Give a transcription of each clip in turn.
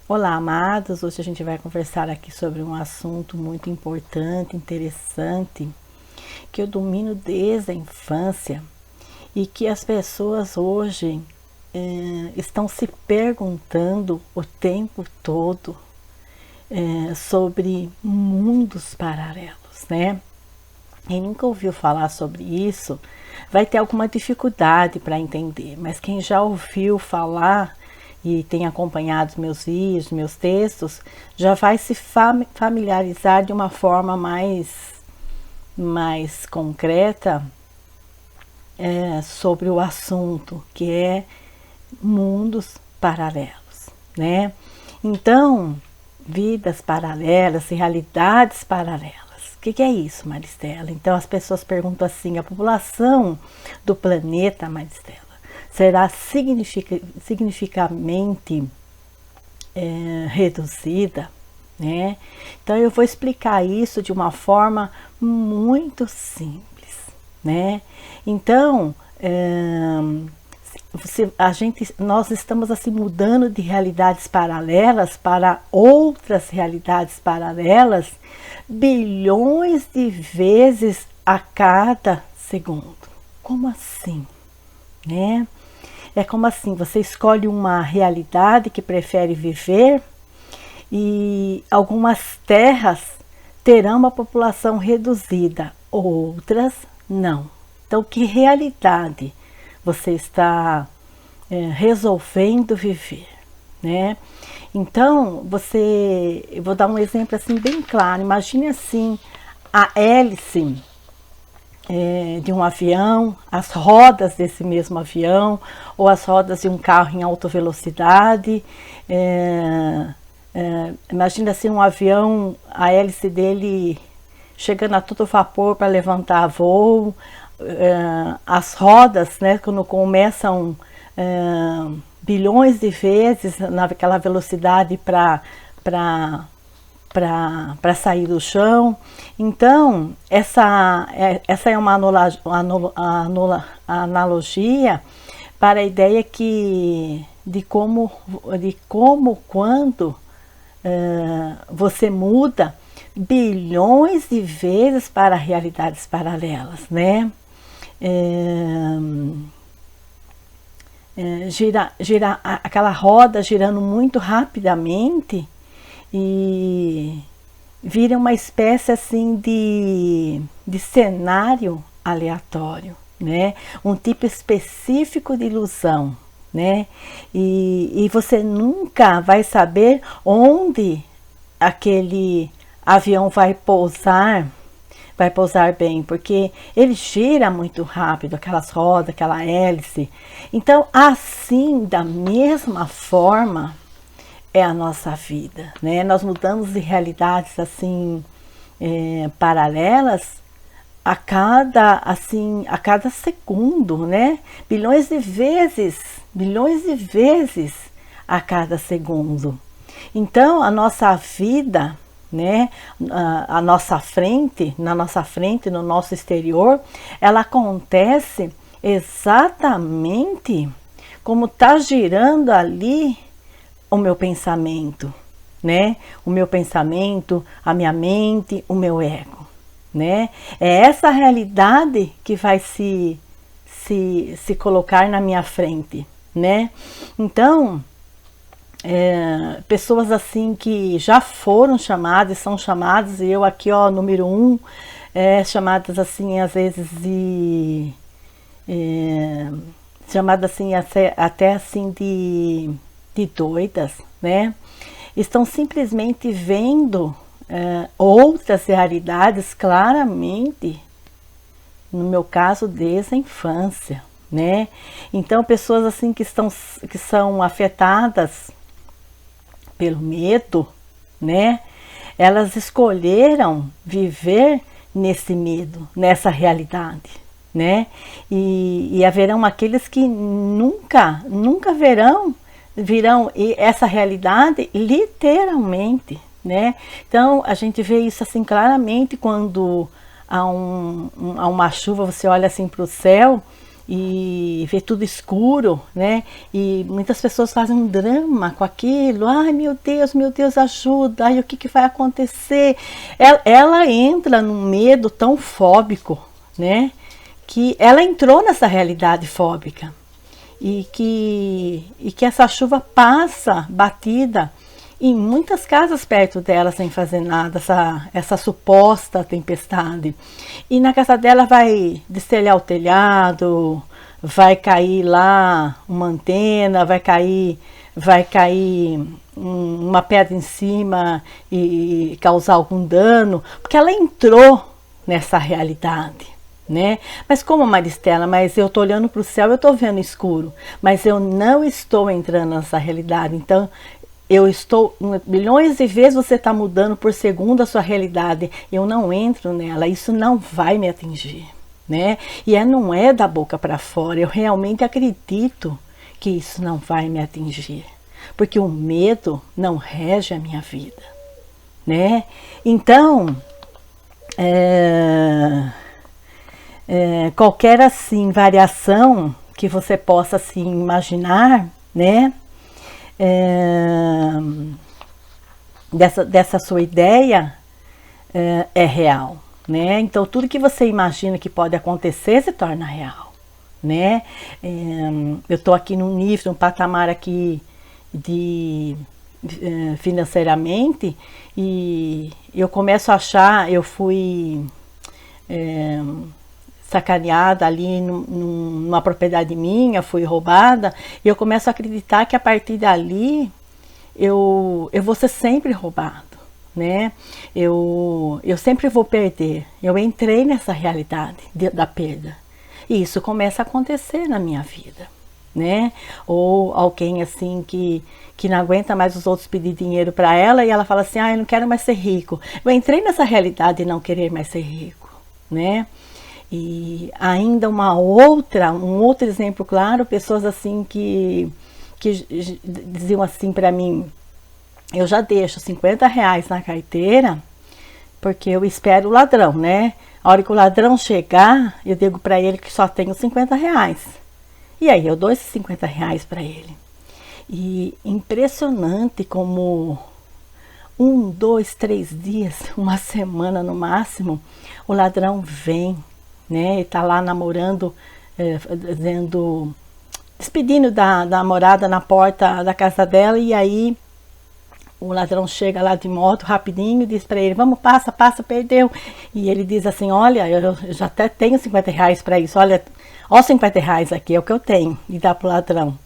Olá, amados. Hoje a gente vai conversar aqui sobre um assunto muito importante, interessante, que eu domino desde a infância e que as pessoas hoje estão se perguntando o tempo todo sobre mundos paralelos, né? Quem nunca ouviu falar sobre isso vai ter alguma dificuldade para entender, mas quem já ouviu falar e tem acompanhado meus vídeos, meus textos, já vai se familiarizar de uma forma mais concreta sobre o assunto, que é mundos paralelos, né? Então, vidas paralelas, realidades paralelas. O que é isso, Maristela? Então as pessoas perguntam assim: a população do planeta, Maristela, será significativamente reduzida, né? Então eu vou explicar isso de uma forma muito simples, né? Então nós estamos assim mudando de realidades paralelas para outras realidades paralelas bilhões de vezes a cada segundo. Como assim, né? É como assim, você escolhe uma realidade que prefere viver e algumas terras terão uma população reduzida, outras não. Então, que realidade você está resolvendo viver, né? Então, eu vou dar um exemplo assim bem claro. Imagine assim, a hélice de um avião, as rodas desse mesmo avião, ou as rodas de um carro em alta velocidade. Imagina assim um avião, a hélice dele chegando a todo vapor para levantar voo, as rodas, né, quando começam bilhões de vezes naquela velocidade para sair do chão. Então, essa é uma analogia para a ideia de como quando você muda bilhões de vezes para realidades paralelas, né? Gira aquela roda girando muito rapidamente e vira uma espécie assim de cenário aleatório, né? Um tipo específico de ilusão, né? E você nunca vai saber onde aquele avião vai pousar bem, porque ele gira muito rápido, aquelas rodas, aquela hélice. Então, assim, da mesma forma, é a nossa vida, né? Nós mudamos de realidades assim paralelas a cada segundo, né? Bilhões de vezes a cada segundo. Então a nossa vida, né? Na nossa frente, no nosso exterior, ela acontece exatamente como está girando ali o meu pensamento, né? O meu pensamento, a minha mente, o meu ego, né? É essa realidade que vai se colocar na minha frente, né? Então, pessoas assim que já foram chamadas, são chamadas, e eu aqui, ó, número 1, chamadas assim, às vezes chamadas assim, até assim de doidas, né? Estão simplesmente vendo outras realidades claramente, no meu caso, desde a infância, né? Então, pessoas assim que são afetadas pelo medo, né? Elas escolheram viver nesse medo, nessa realidade, né? E haverão aqueles que nunca virão essa realidade literalmente, né? Então a gente vê isso assim claramente quando há uma chuva, você olha assim para o céu e vê tudo escuro, né? E muitas pessoas fazem um drama com aquilo. Ai, meu Deus, ajuda. Ai, o que vai acontecer? Ela entra num medo tão fóbico, né? Que ela entrou nessa realidade fóbica. E que essa chuva passa batida em muitas casas perto dela sem fazer nada, essa suposta tempestade. E na casa dela vai destelhar o telhado, vai cair lá uma antena, vai cair uma pedra em cima e causar algum dano, porque ela entrou nessa realidade. Né? Mas como Maristela, mas eu estou olhando para o céu, eu estou vendo escuro, mas eu não estou entrando nessa realidade. Então eu estou, milhões de vezes você está mudando por segundo a sua realidade, eu não entro nela, isso não vai me atingir, né? E não é da boca para fora, eu realmente acredito que isso não vai me atingir, porque o medo não rege a minha vida, né? Então qualquer assim variação que você possa assim imaginar, né, dessa sua ideia é real, né? Então tudo que você imagina que pode acontecer se torna real, né? Eu estou aqui num nível, num patamar aqui de financeiramente, e eu começo a achar, eu fui sacaneada ali numa propriedade minha, fui roubada, e eu começo a acreditar que a partir dali eu vou ser sempre roubado, né? Eu sempre vou perder. Eu entrei nessa realidade da perda, e isso começa a acontecer na minha vida, né? Ou alguém assim que não aguenta mais os outros pedir dinheiro para ela, e ela fala assim: eu não quero mais ser rico. Eu entrei nessa realidade de não querer mais ser rico, né? E ainda um outro exemplo claro, pessoas assim que diziam assim para mim: eu já deixo R$50 na carteira, porque eu espero o ladrão, né? A hora que o ladrão chegar, eu digo para ele que só tenho R$50. E aí eu dou esses R$50 para ele. E impressionante como 1, 2, 3 dias, uma semana no máximo, o ladrão vem, né? E tá lá namorando, despedindo da namorada na porta da casa dela, e aí o ladrão chega lá de moto rapidinho e diz para ele: vamos, passa, perdeu. E ele diz assim: olha, eu já até tenho R$50 para isso, olha, ó, R$50 aqui, é o que eu tenho, e dá pro ladrão.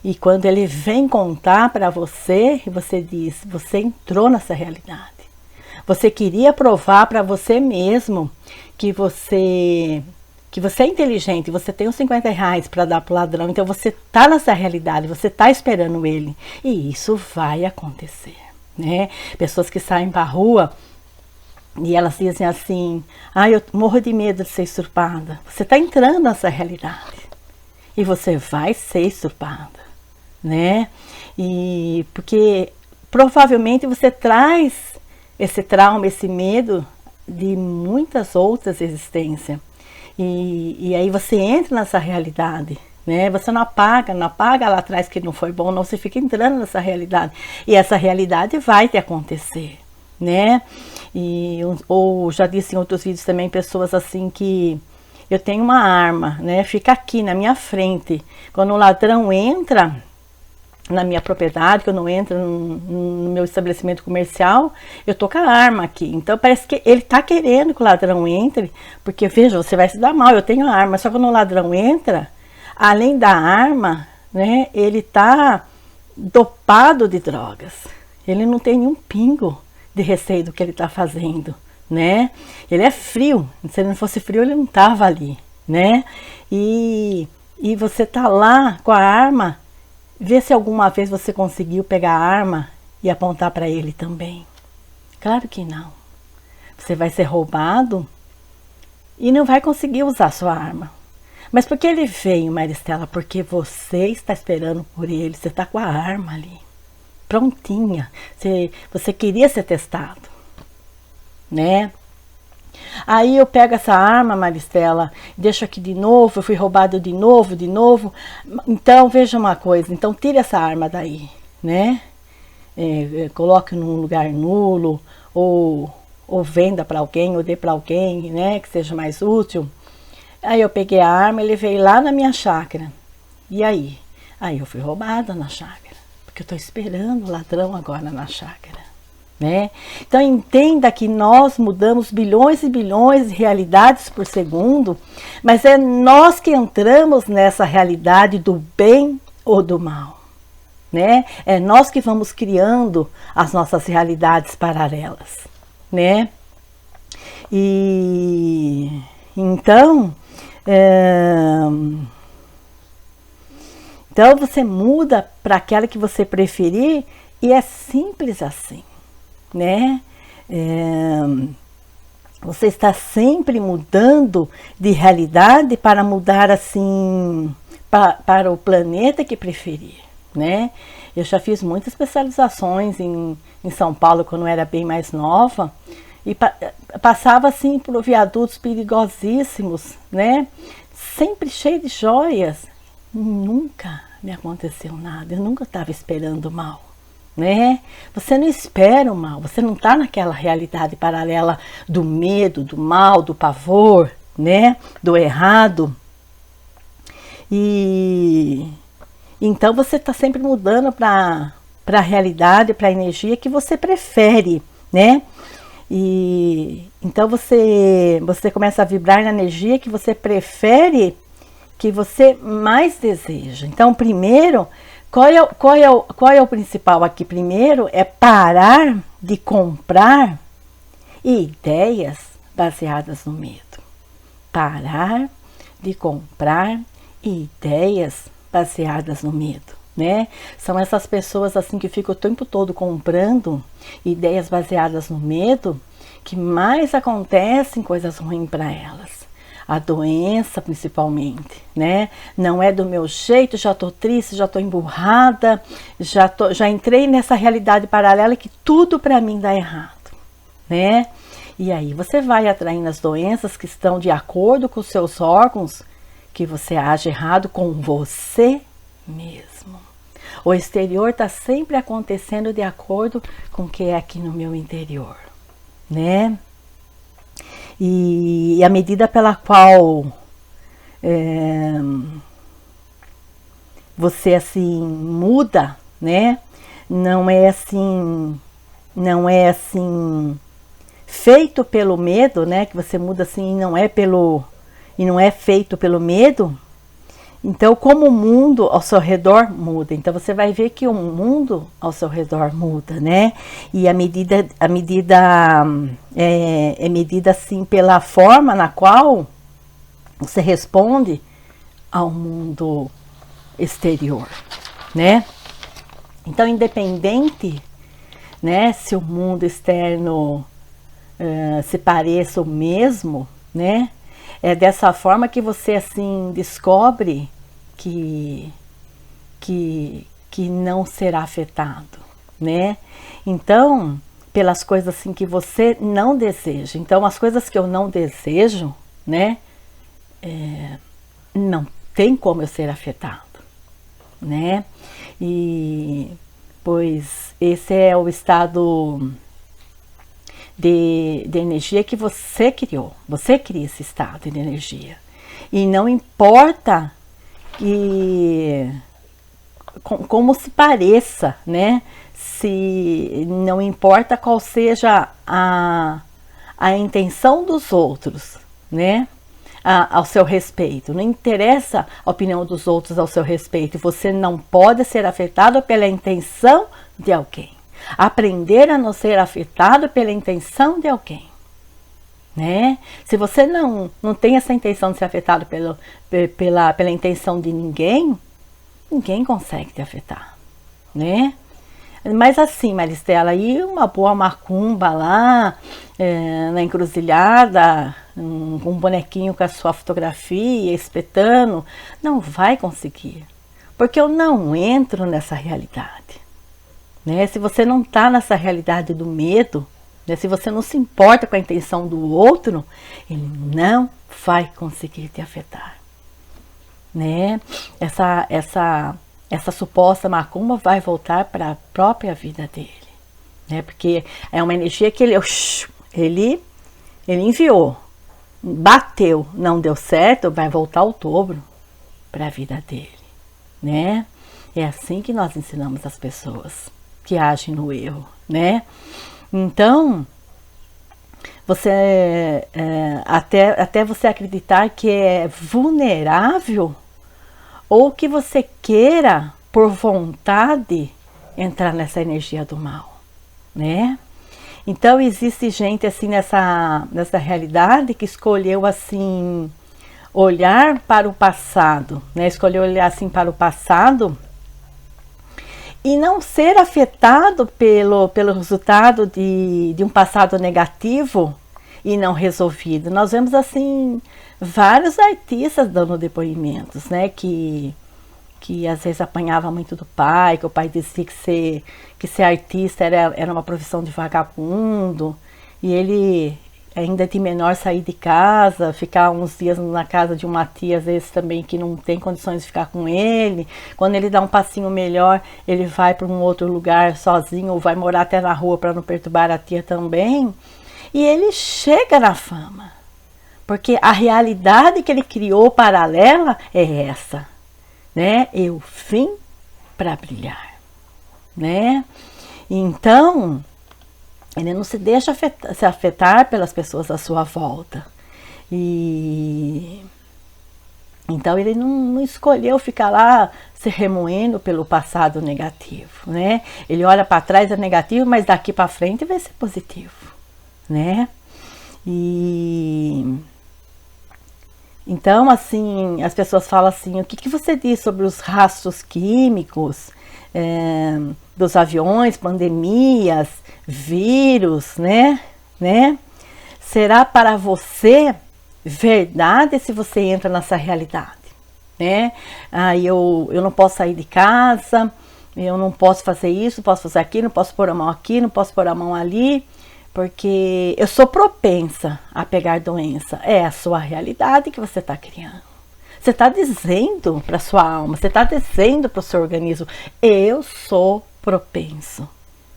E quando ele vem contar para você, você diz: você entrou nessa realidade. Você queria provar para você mesmo que você é inteligente, você tem os R$50 para dar pro ladrão, então você tá nessa realidade, você tá esperando ele. E isso vai acontecer, né? Pessoas que saem pra rua e elas dizem assim: eu morro de medo de ser estrupada. Você tá entrando nessa realidade e você vai ser estrupada, né? E porque provavelmente você traz esse trauma, esse medo de muitas outras existências. E aí você entra nessa realidade, né? Você não apaga lá atrás que não foi bom, não, você fica entrando nessa realidade. E essa realidade vai te acontecer, né? Ou já disse em outros vídeos também, pessoas assim que: eu tenho uma arma, né? Fica aqui na minha frente. Quando o ladrão entra na minha propriedade, que eu não entro no meu estabelecimento comercial, eu tô com a arma aqui. Então parece que ele tá querendo que o ladrão entre, porque veja, você vai se dar mal, eu tenho a arma. Só que quando o ladrão entra, além da arma, né, ele tá dopado de drogas. Ele não tem nenhum pingo de receio do que ele tá fazendo, né? Ele é frio. Se ele não fosse frio, ele não tava ali, né? E você tá lá com a arma. Vê se alguma vez você conseguiu pegar a arma e apontar para ele também. Claro que não. Você vai ser roubado e não vai conseguir usar sua arma. Mas por que ele veio, Maristela? Porque você está esperando por ele. Você está com a arma ali, prontinha. Você queria ser testado, né? Aí eu pego essa arma, Maristela, deixo aqui de novo, eu fui roubado de novo, de novo. Então, veja uma coisa, então tire essa arma daí, né? Coloque num lugar nulo, ou venda para alguém, ou dê para alguém, né? Que seja mais útil. Aí eu peguei a arma e levei lá na minha chácara. E aí? Aí eu fui roubada na chácara, porque eu estou esperando o ladrão agora na chácara. Né? Então entenda que nós mudamos bilhões e bilhões de realidades por segundo, mas é nós que entramos nessa realidade do bem ou do mal, né? É nós que vamos criando as nossas realidades paralelas, né? E então, então você muda para aquela que você preferir e é simples assim. Né? Você está sempre mudando de realidade para mudar assim para o planeta que preferir, né? Eu já fiz muitas especializações em São Paulo quando eu era bem mais nova e passava assim por viadutos perigosíssimos, né? Sempre cheio de joias. Nunca me aconteceu nada, eu nunca estava esperando mal. Né? Você não espera o mal, você não está naquela realidade paralela do medo, do mal, do pavor, né? Do errado. E então você está sempre mudando para a realidade, para a energia que você prefere, né? E então você começa a vibrar na energia que você prefere, que você mais deseja. Então, primeiro, qual é o principal aqui? Primeiro é parar de comprar ideias baseadas no medo. Parar de comprar ideias baseadas no medo, né? São essas pessoas assim que ficam o tempo todo comprando ideias baseadas no medo que mais acontecem coisas ruins para elas. A doença principalmente, né? Não é do meu jeito, já tô triste, já tô emburrada, já entrei nessa realidade paralela que tudo para mim dá errado, né? E aí você vai atraindo as doenças que estão de acordo com os seus órgãos, que você age errado com você mesmo. O exterior está sempre acontecendo de acordo com o que é aqui no meu interior, né? E a medida pela qual você assim muda, né? Não é assim feito pelo medo, né? Que você muda assim e não é feito pelo medo. Então, como o mundo ao seu redor muda, então você vai ver que o mundo ao seu redor muda, né? E a medida é medida assim pela forma na qual você responde ao mundo exterior, né? Então, independente, né, se o mundo externo se pareça o mesmo, né? É dessa forma que você assim descobre que não será afetado, né? Então, pelas coisas assim que você não deseja. Então, as coisas que eu não desejo, né? Não tem como eu ser afetado, né? E pois esse é o estado de energia que você criou. Você cria esse estado de energia. E não importa como se pareça, né? Se não importa qual seja a intenção dos outros, né? Ao seu respeito. Não interessa a opinião dos outros ao seu respeito. Você não pode ser afetado pela intenção de alguém. Aprender a não ser afetado pela intenção de alguém, né? Se você não tem essa intenção de ser afetado pela intenção de ninguém consegue te afetar, né? Mas assim, Maristela, aí uma boa macumba lá na encruzilhada, um bonequinho com a sua fotografia, espetando, não vai conseguir, porque eu não entro nessa realidade. Né? Se você não está nessa realidade do medo, né? Se você não se importa com a intenção do outro, ele não vai conseguir te afetar, né? Essa suposta macumba vai voltar para a própria vida dele, né? Porque é uma energia que ele enviou, bateu, não deu certo, vai voltar o dobro para a vida dele, né? É assim que nós ensinamos as pessoas que agem no erro, né? Então, você até você acreditar que é vulnerável ou que você queira, por vontade, entrar nessa energia do mal, né? Então, existe gente assim nessa realidade que escolheu assim olhar para o passado, né? Escolheu olhar assim para o passado e não ser afetado pelo resultado de um passado negativo e não resolvido. Nós vemos assim vários artistas dando depoimentos, né, que às vezes apanhava muito do pai, que o pai dizia que ser artista era uma profissão de vagabundo, e ele ainda de menor sair de casa, ficar uns dias na casa de uma tia, às vezes também que não tem condições de ficar com ele. Quando ele dá um passinho melhor, ele vai para um outro lugar sozinho, ou vai morar até na rua para não perturbar a tia também. E ele chega na fama, porque a realidade que ele criou paralela é essa, né? Eu vim para brilhar, né? Então, ele não se deixa se afetar pelas pessoas à sua volta. E então ele não escolheu ficar lá se remoendo pelo passado negativo, né? Ele olha para trás, é negativo, mas daqui para frente vai ser positivo, né? E então, assim, as pessoas falam assim, o que você diz sobre os rastros químicos dos aviões, pandemias, vírus, né? Será para você verdade se você entra nessa realidade, né? Eu não posso sair de casa, eu não posso fazer isso, posso fazer aquilo, não posso pôr a mão aqui, não posso pôr a mão ali, porque eu sou propensa a pegar doença. É a sua realidade que você está criando. Você está dizendo para a sua alma, você está dizendo para o seu organismo, eu sou propenso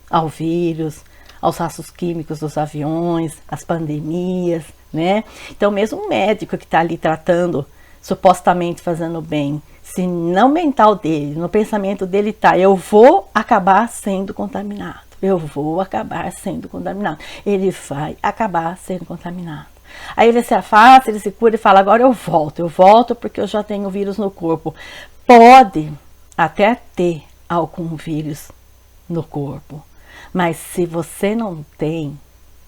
ao vírus, aos rastros químicos dos aviões, às pandemias, né? Então, mesmo um médico que está ali tratando, supostamente fazendo bem, se não mental dele, no pensamento dele está, eu vou acabar sendo contaminado, eu vou acabar sendo contaminado, ele vai acabar sendo contaminado. Aí ele se afasta, ele se cura e fala, agora eu volto porque eu já tenho vírus no corpo. Pode até ter algum vírus no corpo, mas se você não tem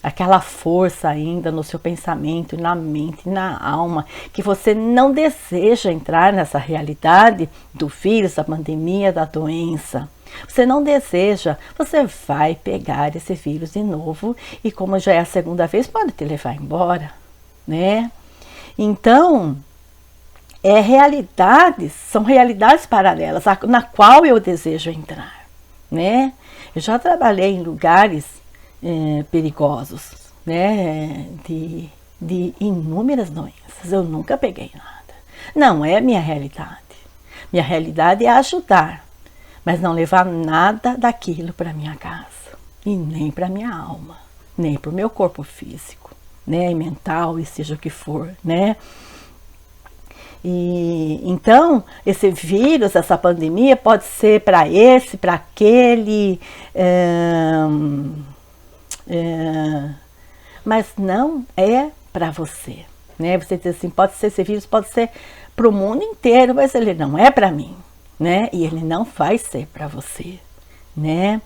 aquela força ainda no seu pensamento, na mente, na alma, que você não deseja entrar nessa realidade do vírus, da pandemia, da doença, você não deseja, você vai pegar esse vírus de novo e como já é a segunda vez, pode te levar embora, né? Então, são realidades paralelas, na qual eu desejo entrar, né? Eu já trabalhei em lugares perigosos, né? De inúmeras doenças, eu nunca peguei nada. Não é minha realidade. Minha realidade é ajudar, mas não levar nada daquilo para minha casa, e nem para minha alma, nem para o meu corpo físico, né? E mental, e seja o que for, né? E então, esse vírus, essa pandemia pode ser para esse, para aquele, mas não é para você, né? Você diz assim, pode ser esse vírus, pode ser para o mundo inteiro, mas ele não é para mim, né? E ele não vai ser para você, né?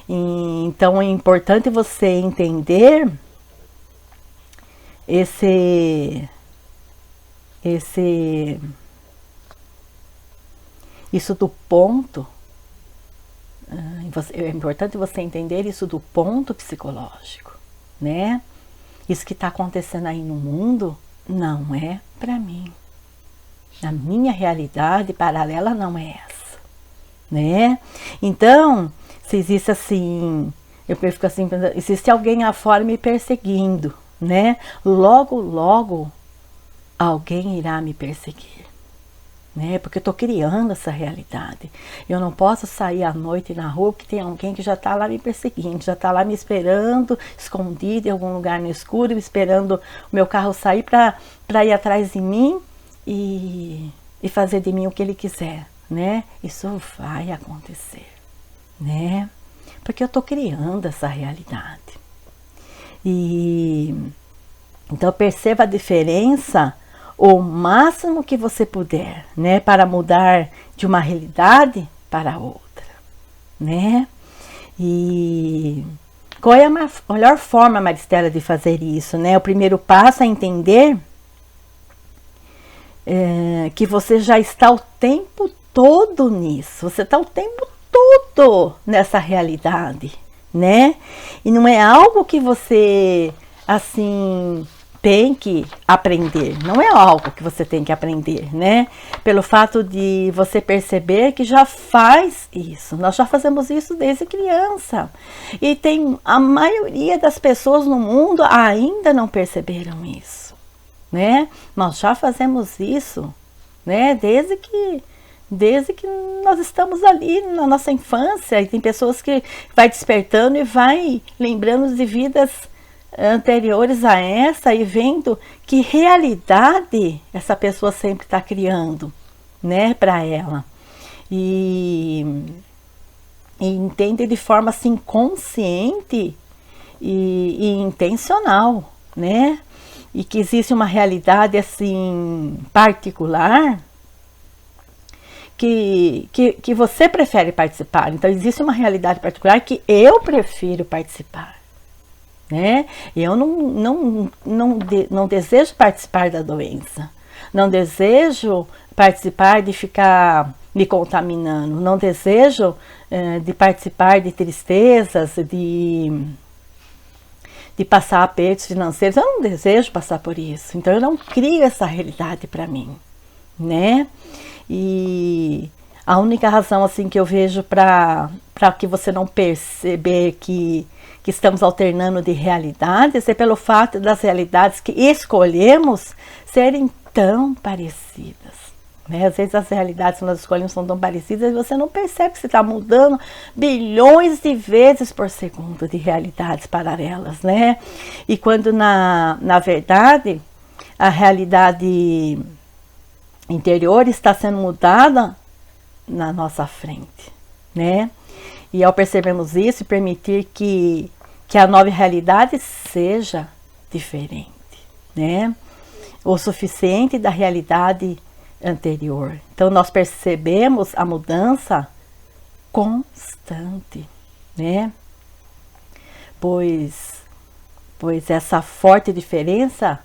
Então é importante você entender isso do ponto, é importante você entender isso do ponto psicológico, né? Isso que está acontecendo aí no mundo não é para mim. A minha realidade paralela não é essa, né? Então, se existe assim Eu fico assim, pensando, existe alguém afora me perseguindo, né? Logo, logo, alguém irá me perseguir, né? Porque eu tô criando essa realidade. Eu não posso sair à noite na rua porque tem alguém que já tá lá me perseguindo, já tá lá me esperando, escondido em algum lugar no escuro, esperando o meu carro sair para ir atrás de mim e fazer de mim o que ele quiser, né? Isso vai acontecer, né? Porque eu tô criando essa realidade. E então perceba a diferença o máximo que você puder, né, para mudar de uma realidade para outra, né? E qual é a melhor forma, Maristela, de fazer isso, né? O primeiro passo é entender que você já está o tempo todo nisso, você está o tempo todo nessa realidade, né? E não é algo que você, assim, tem que aprender, não é algo que você tem que aprender, né? Pelo fato de você perceber que já faz isso, nós já fazemos isso desde criança. E tem a maioria das pessoas no mundo ainda não perceberam isso, né? Nós já fazemos isso, né? Desde que nós estamos ali na nossa infância, e tem pessoas que vai despertando e vai lembrando de vidas anteriores a essa e vendo que realidade essa pessoa sempre está criando, né, para ela. E entende de forma assim consciente e intencional, né? E que existe uma realidade assim particular que você prefere participar. Então existe uma realidade particular que eu prefiro participar, né? Eu não desejo participar da doença, não desejo participar de ficar me contaminando, não desejo de participar de tristezas, de passar apertos financeiros. Eu não desejo passar por isso, então eu não crio essa realidade para mim, né? E a única razão assim que eu vejo para que você não perceber que estamos alternando de realidades é pelo fato das realidades que escolhemos serem tão parecidas, né? Às vezes as realidades que nós escolhemos são tão parecidas e você não percebe que você está mudando bilhões de vezes por segundo de realidades paralelas, né? E quando na verdade a realidade interior está sendo mudada na nossa frente, né? E ao percebermos isso e permitir que a nova realidade seja diferente, né? O suficiente da realidade anterior. Então nós percebemos a mudança constante, né? Pois essa forte diferença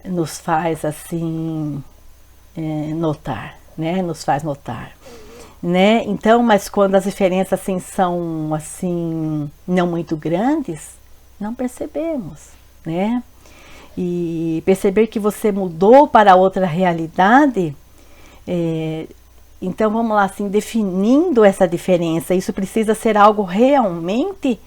nos faz assim notar, né? Nos faz notar, né? Então, mas quando as diferenças assim são assim não muito grandes, não percebemos, né? E perceber que você mudou para outra realidade, então vamos lá assim definindo essa diferença. Isso precisa ser algo realmente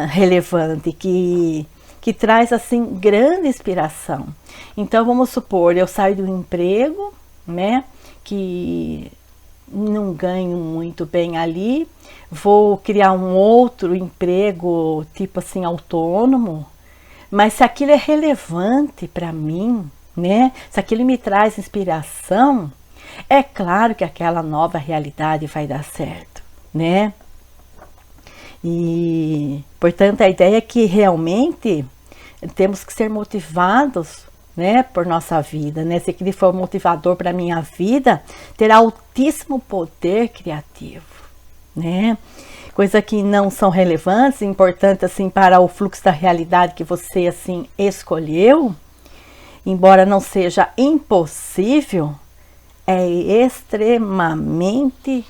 relevante que traz assim grande inspiração. Então vamos supor, eu saio do emprego, né, que não ganho muito bem ali, vou criar um outro emprego tipo assim autônomo, mas se aquilo é relevante para mim, né, se aquilo me traz inspiração, é claro que aquela nova realidade vai dar certo, né? E, portanto, a ideia é que realmente temos que ser motivados, né, por nossa vida, né? Se aquele for motivador para a minha vida, terá altíssimo poder criativo, né? Coisas que não são relevantes, importantes assim para o fluxo da realidade que você assim escolheu, embora não seja impossível, é extremamente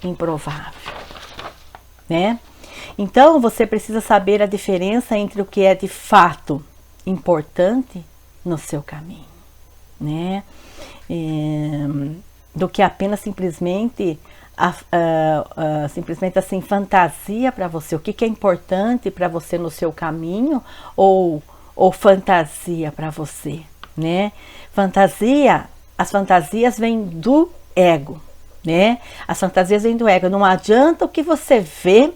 improvável, né? Então, você precisa saber a diferença entre o que é de fato importante no seu caminho, né? Do que apenas simplesmente simplesmente assim, fantasia para você, o que é importante para você no seu caminho, ou fantasia para você, né? As fantasias vêm do ego, né? As fantasias vêm do ego. Não adianta o que você vê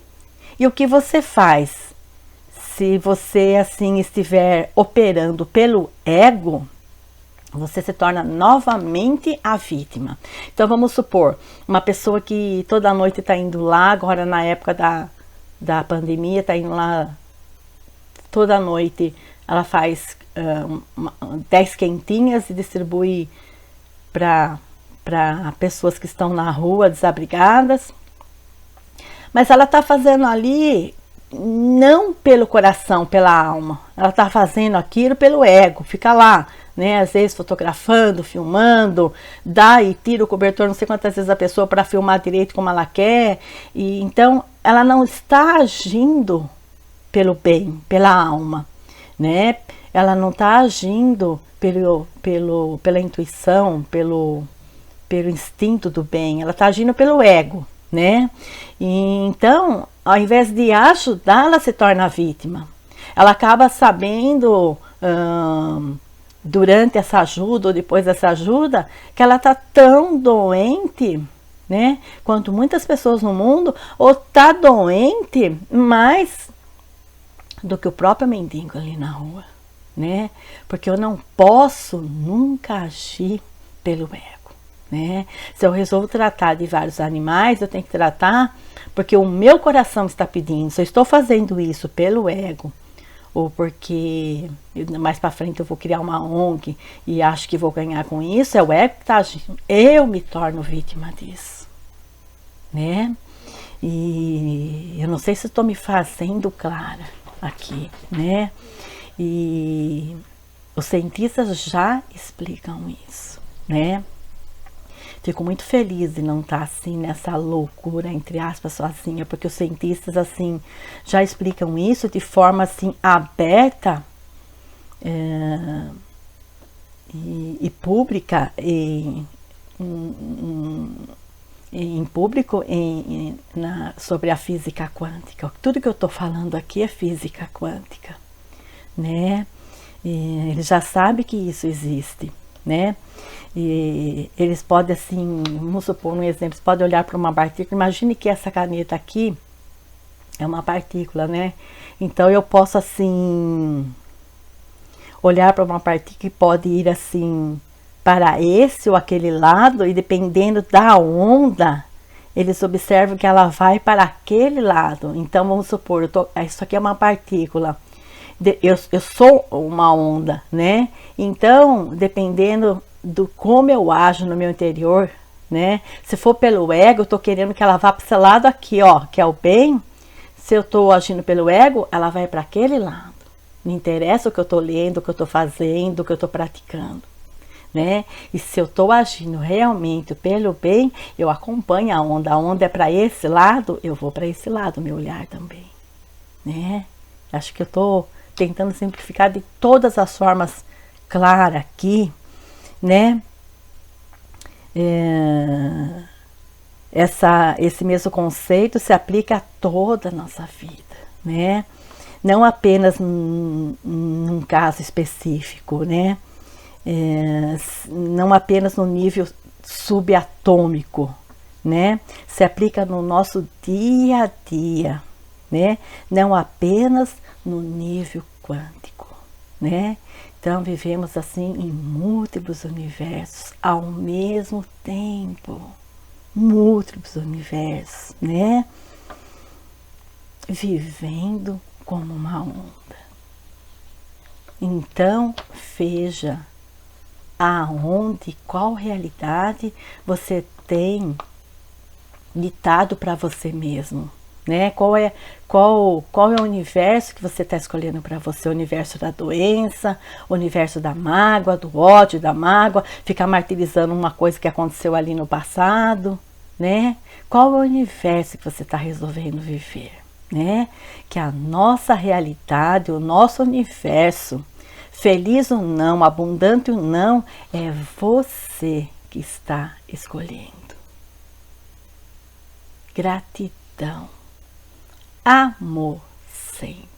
e o que você faz. Se você assim estiver operando pelo ego, você se torna novamente a vítima. Então vamos supor, uma pessoa que toda noite está indo lá, agora na época da pandemia, está indo lá toda noite, ela faz 10 quentinhas e distribui para pessoas que estão na rua, desabrigadas. Mas ela está fazendo ali não pelo coração, pela alma. Ela está fazendo aquilo pelo ego, fica lá, né? Às vezes fotografando, filmando, dá e tira o cobertor não sei quantas vezes a pessoa para filmar direito como ela quer. E então ela não está agindo pelo bem, pela alma, né? Ela não está agindo pela intuição, pelo instinto do bem. Ela está agindo pelo ego, né? E então, ao invés de ajudar, ela se torna vítima. Ela acaba sabendo, durante essa ajuda ou depois dessa ajuda, que ela está tão doente, né? Quanto muitas pessoas no mundo, ou está doente mais do que o próprio mendigo ali na rua, né? Porque eu não posso nunca agir pelo ego, né? Se eu resolvo tratar de vários animais, eu tenho que tratar porque o meu coração está pedindo. Se eu estou fazendo isso pelo ego, ou porque mais para frente eu vou criar uma ONG e acho que vou ganhar com isso, é o ego que está agindo. Eu me torno vítima disso, né? E eu não sei se estou me fazendo clara aqui, né? E os cientistas já explicam isso, né? Fico muito feliz de não estar assim nessa loucura, entre aspas, sozinha, porque os cientistas assim já explicam isso de forma assim aberta e pública em público sobre a física quântica. Tudo que eu estou falando aqui é física quântica, né? E eles já sabem que isso existe, né? E eles podem assim, vamos supor um exemplo, eles podem olhar para uma partícula. Imagine que essa caneta aqui é uma partícula, né? Então eu posso assim olhar para uma partícula e pode ir assim para esse ou aquele lado, e dependendo da onda, eles observam que ela vai para aquele lado. Então vamos supor, isso aqui é uma partícula, eu sou uma onda, né? Então, dependendo do como eu ajo no meu interior, né? Se for pelo ego, eu tô querendo que ela vá para esse lado aqui, ó, que é o bem. Se eu tô agindo pelo ego, ela vai para aquele lado. Não interessa o que eu tô lendo, o que eu tô fazendo, o que eu tô praticando, né? E se eu tô agindo realmente pelo bem, eu acompanho a onda. A onda é para esse lado, eu vou para esse lado, meu olhar também, né? Acho que eu tô tentando simplificar de todas as formas claras aqui, né? Esse mesmo conceito se aplica a toda a nossa vida, né? Não apenas num caso específico, né? Não apenas no nível subatômico, né? Se aplica no nosso dia a dia, né? Não apenas no nível quântico, né? Então vivemos assim em múltiplos universos ao mesmo tempo, múltiplos universos, né? Vivendo como uma onda. Então veja aonde, qual realidade você tem ditado para você mesmo, né? Qual é o universo que você está escolhendo para você? O universo da doença, o universo da mágoa, do ódio, da mágoa, ficar martirizando uma coisa que aconteceu ali no passado, né? Qual é o universo que você está resolvendo viver, né? Que a nossa realidade, o nosso universo, feliz ou não, abundante ou não, é você que está escolhendo. gratidão, amor sempre.